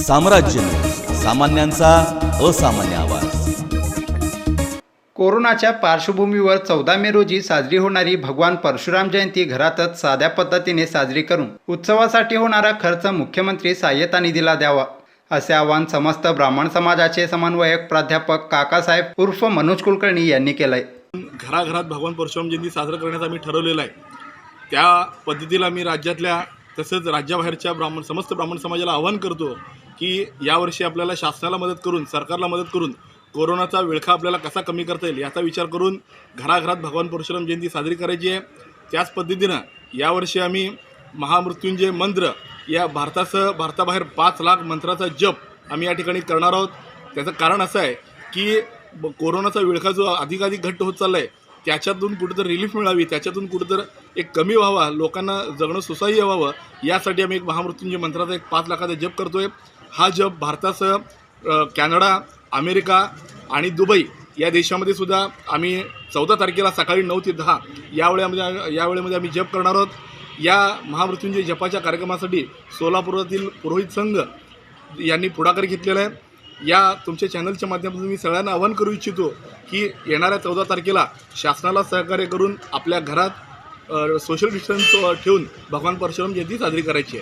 साम्राज्य न्यूज, सामान्यांचा असामान्य आवाज। कोरोनाच्या पार्श्वभूमीवर 14 मे रोजी साजरी होणारी भगवान परशुराम जयंती घरातच साध्या पद्धतीने साजरी करून उत्सवासाठी होणारा खर्च मुख्यमंत्री सहाय्यता निधीला द्यावा, असे आवाहन समस्त ब्राह्मण समाजाचे समन्वयक प्राध्यापक काकासाहेब उर्फ मनोज कुलकर्णी यांनी केलंय। घराघरात भगवान परशुराम जयंती साजरा करण्याचा आम्ही ठरवलेला आहे। त्या पद्धतीला मी राज्यातल्या तसंच राज्याबाहेरच्या समस्त ब्राह्मण समाजाला आवाहन करतो की यावर्षी आपल्याला शासनाला मदत करून, सरकारला मदत करून कोरोनाचा विळखा आपल्याला कसा कमी करता येईल याचा विचार करून घराघरात भगवान परशुराम जयंती साजरी करायची आहे। त्याच पद्धतीनं यावर्षी आम्ही महामृत्युंजय मंत्र या भारताबाहेर 5 लाख मंत्राचा जप आम्ही या ठिकाणी करणार आहोत। त्याचं कारण असं आहे की कोरोनाचा विळखा जो अधिकाधिक घट्ट होत चालला आहे त्याच्यातून कुठेतरी रिलीफ मिळावी, त्याच्यातून कुठेतरी एक कमी व्हावा, लोकांना जगणं सुसह्य व्हावं, यासाठी आम्ही एक महामृत्युंजय मंत्राचा 5 लाखाचा जप करतोय। हा जप भारतासह कॅनडा, अमेरिका आणि दुबई या देशामध्ये सुद्धा आम्ही 14 तारखेला सकाळी 9 ते 10 या वेळेमध्ये आम्ही जप करणार आहोत। या महामृत्युंजय जपाच्या कार्यक्रमासाठी सोलापुरातील पुरोहित संघ यांनी पुढाकार घेतलेला आहे। या तुमच्या चॅनलच्या माध्यमातून मी सगळ्यांना आवाहन करू इच्छितो की येणाऱ्या 14 तारखेला शासनाला सहकार्य करून आपल्या घरात सोशल डिस्टन्स ठेवून भगवान परशुराम जयंती साजरी करायची आहे।